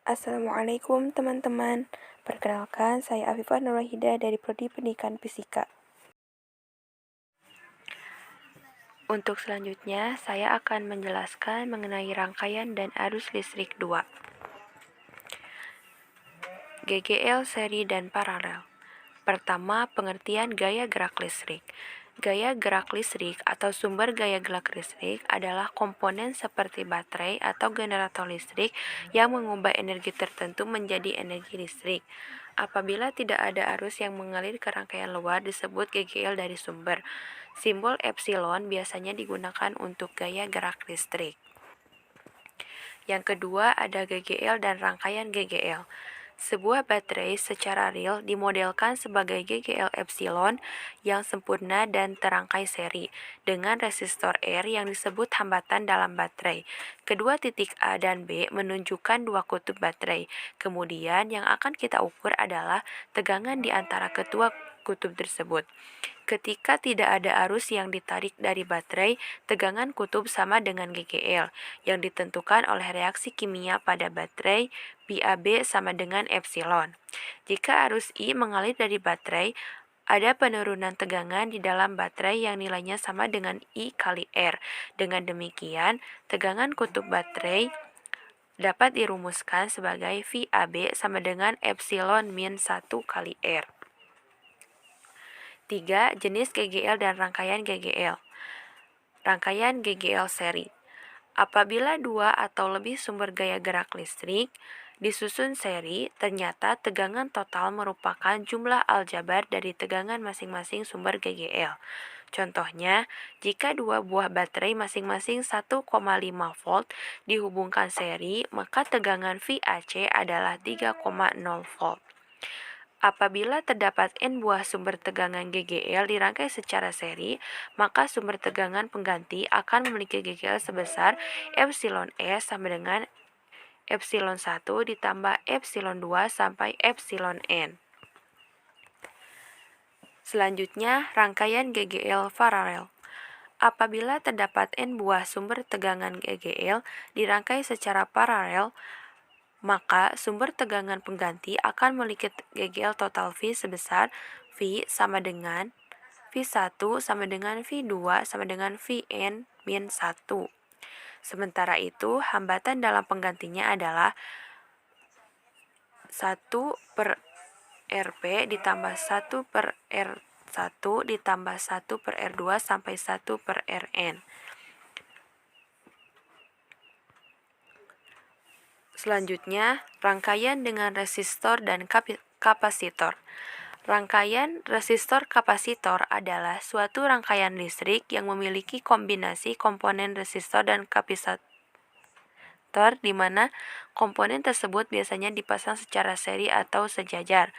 Assalamualaikum teman-teman. Perkenalkan, saya Afifah Nurwahida dari Prodi Pendidikan Fisika. Untuk selanjutnya, saya akan menjelaskan mengenai rangkaian dan arus listrik 2. GGL seri dan paralel. Pertama, pengertian gaya gerak listrik. Gaya gerak listrik atau sumber gaya gerak listrik adalah komponen seperti baterai atau generator listrik yang mengubah energi tertentu menjadi energi listrik. Apabila tidak ada arus yang mengalir ke rangkaian luar disebut GGL dari sumber. Simbol epsilon biasanya digunakan untuk gaya gerak listrik. Yang kedua ada GGL dan rangkaian GGL. Sebuah baterai secara real dimodelkan sebagai GGL epsilon yang sempurna dan terangkai seri dengan resistor R yang disebut hambatan dalam baterai. Kedua titik A dan B menunjukkan dua kutub baterai. Kemudian yang akan kita ukur adalah tegangan di antara kedua kutub tersebut. Ketika tidak ada arus yang ditarik dari baterai, tegangan kutub sama dengan GGL yang ditentukan oleh reaksi kimia pada baterai PAB sama dengan epsilon. Jika arus I mengalir dari baterai, ada penurunan tegangan di dalam baterai yang nilainya sama dengan I kali R. Dengan demikian, tegangan kutub baterai dapat dirumuskan sebagai VAB sama dengan epsilon min 1 kali R. 3. Jenis GGL dan rangkaian GGL. Rangkaian GGL seri. Apabila dua atau lebih sumber gaya gerak listrik disusun seri, ternyata tegangan total merupakan jumlah aljabar dari tegangan masing-masing sumber GGL. Contohnya, jika dua buah baterai masing-masing 1,5 volt dihubungkan seri, maka tegangan VAC adalah 3,0 volt. Apabila terdapat N buah sumber tegangan GGL dirangkai secara seri, maka sumber tegangan pengganti akan memiliki GGL sebesar epsilon S sama dengan epsilon 1 ditambah epsilon 2 sampai epsilon N. Selanjutnya, rangkaian GGL paralel. Apabila terdapat N buah sumber tegangan GGL dirangkai secara paralel, maka sumber tegangan pengganti akan memiliki GGL total V sebesar V sama dengan V1 sama dengan V2 sama dengan Vn min 1. Sementara itu, hambatan dalam penggantinya adalah 1 per Rp ditambah 1 per R1 ditambah 1 per R2 sampai 1 per Rn. Selanjutnya, rangkaian dengan resistor dan kapasitor. Rangkaian resistor kapasitor adalah suatu rangkaian listrik yang memiliki kombinasi komponen resistor dan kapasitor di mana komponen tersebut biasanya dipasang secara seri atau sejajar.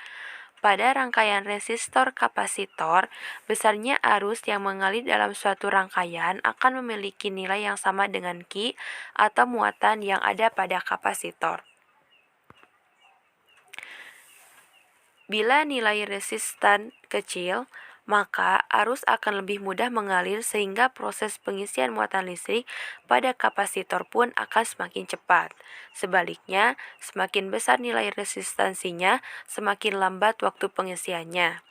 Pada rangkaian resistor kapasitor, besarnya arus yang mengalir dalam suatu rangkaian akan memiliki nilai yang sama dengan Q atau muatan yang ada pada kapasitor. Bila nilai resistan kecil, maka arus akan lebih mudah mengalir sehingga proses pengisian muatan listrik pada kapasitor pun akan semakin cepat. Sebaliknya, semakin besar nilai resistansinya, semakin lambat waktu pengisiannya.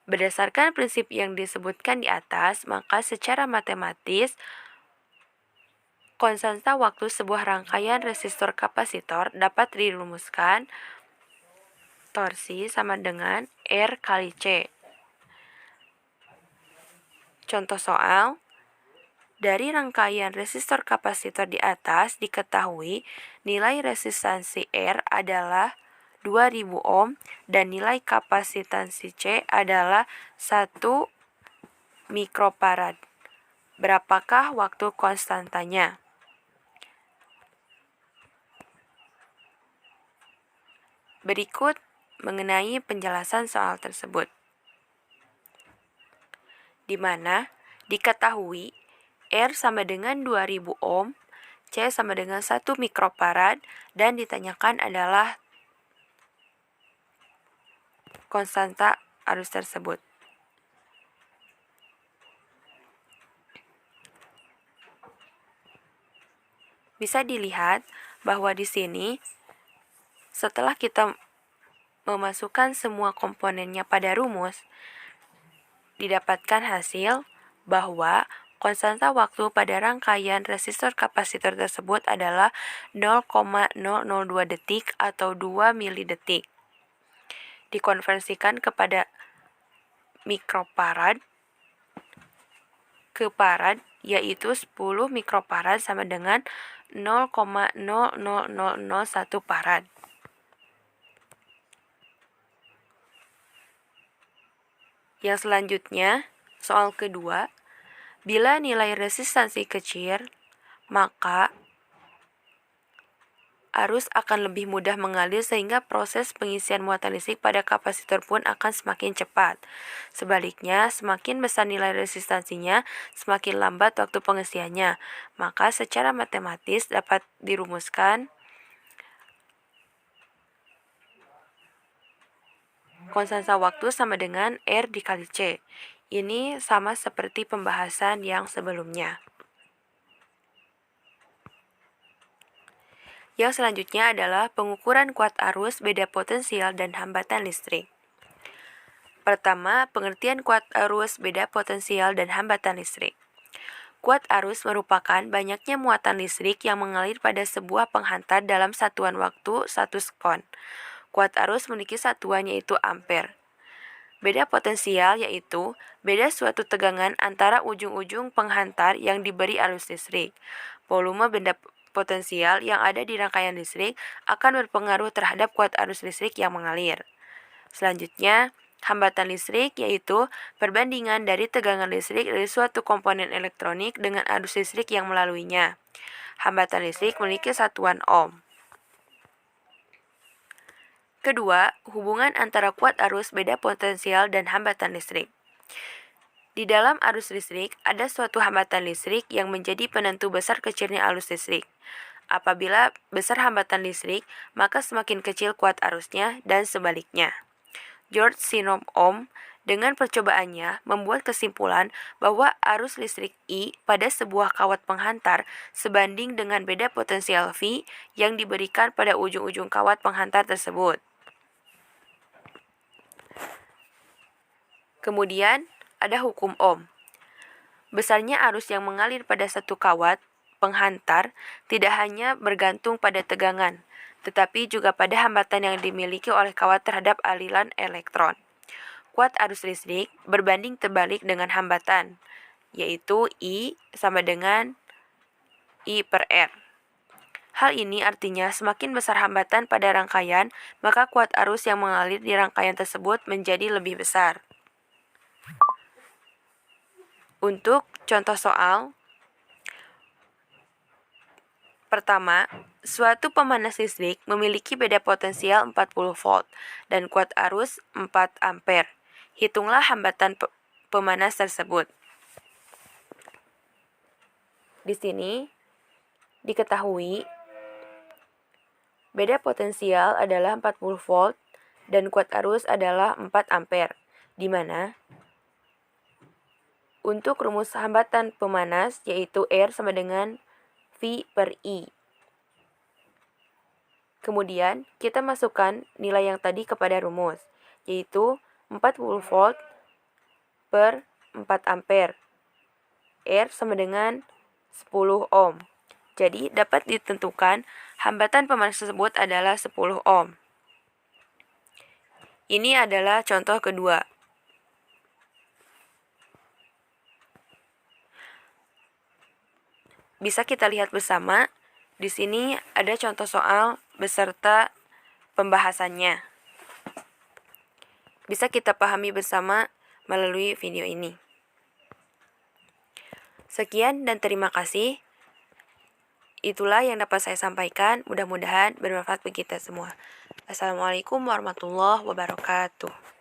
Berdasarkan prinsip yang disebutkan di atas, maka secara matematis, konstanta waktu sebuah rangkaian resistor kapasitor dapat dirumuskan torsi sama dengan R kali C. Contoh soal, dari rangkaian resistor kapasitor di atas diketahui nilai resistansi R adalah 2000 ohm dan nilai kapasitansi C adalah 1 mikrofarad. Berapakah waktu konstantanya? Berikut mengenai penjelasan soal tersebut, di mana diketahui R sama dengan 2000 ohm, C sama dengan 1 mikrofarad, dan ditanyakan adalah konstanta arus tersebut. Bisa dilihat bahwa di sini Setelah kita memasukkan semua komponennya pada rumus, didapatkan hasil bahwa konstanta waktu pada rangkaian resistor kapasitor tersebut adalah 0,002 detik atau 2 milidetik. Dikonversikan kepada mikrofarad ke farad, yaitu 10 mikrofarad sama dengan 0,00001 farad. Yang selanjutnya, soal kedua, bila nilai resistansi kecil, maka arus akan lebih mudah mengalir sehingga proses pengisian muatan listrik pada kapasitor pun akan semakin cepat. Sebaliknya, semakin besar nilai resistansinya, semakin lambat waktu pengisiannya. Maka secara matematis dapat dirumuskan konstanta waktu sama dengan R dikali C. Ini sama seperti pembahasan yang sebelumnya. Yang selanjutnya adalah pengukuran kuat arus, beda potensial, dan hambatan listrik. Pertama, pengertian kuat arus, beda potensial, dan hambatan listrik. Kuat arus merupakan banyaknya muatan listrik yang mengalir pada sebuah penghantar dalam satuan waktu 1 sekon. Kuat arus memiliki satuan yaitu ampere. Beda potensial yaitu beda suatu tegangan antara ujung-ujung penghantar yang diberi arus listrik. Volume benda potensial yang ada di rangkaian listrik akan berpengaruh terhadap kuat arus listrik yang mengalir. Selanjutnya, hambatan listrik yaitu perbandingan dari tegangan listrik dari suatu komponen elektronik dengan arus listrik yang melaluinya. Hambatan listrik memiliki satuan ohm. Kedua, hubungan antara kuat arus, beda potensial, dan hambatan listrik. Di dalam arus listrik, ada suatu hambatan listrik yang menjadi penentu besar kecilnya arus listrik. Apabila besar hambatan listrik, maka semakin kecil kuat arusnya, dan sebaliknya. George Sinom Ohm dengan percobaannya membuat kesimpulan bahwa arus listrik I pada sebuah kawat penghantar sebanding dengan beda potensial V yang diberikan pada ujung-ujung kawat penghantar tersebut. Kemudian, ada hukum Ohm. Besarnya arus yang mengalir pada satu kawat penghantar tidak hanya bergantung pada tegangan, tetapi juga pada hambatan yang dimiliki oleh kawat terhadap aliran elektron. Kuat arus listrik berbanding terbalik dengan hambatan, yaitu I sama dengan I per R. Hal ini artinya semakin besar hambatan pada rangkaian, maka kuat arus yang mengalir di rangkaian tersebut menjadi lebih besar. Untuk contoh soal, pertama, suatu pemanas listrik memiliki beda potensial 40 volt dan kuat arus 4 ampere. Hitunglah hambatan pemanas tersebut. Di sini diketahui beda potensial adalah 40 volt dan kuat arus adalah 4 ampere, di mana untuk rumus hambatan pemanas yaitu R sama dengan V per I. Kemudian kita masukkan nilai yang tadi kepada rumus, yaitu 40 volt per 4 ampere. R sama dengan 10 ohm. Jadi dapat ditentukan hambatan pemanas tersebut adalah 10 ohm. Ini adalah contoh kedua. Bisa kita lihat bersama, di sini ada contoh soal beserta pembahasannya. Bisa kita pahami bersama melalui video ini. Sekian dan terima kasih. Itulah yang dapat saya sampaikan. Mudah-mudahan bermanfaat bagi kita semua. Assalamualaikum warahmatullahi wabarakatuh.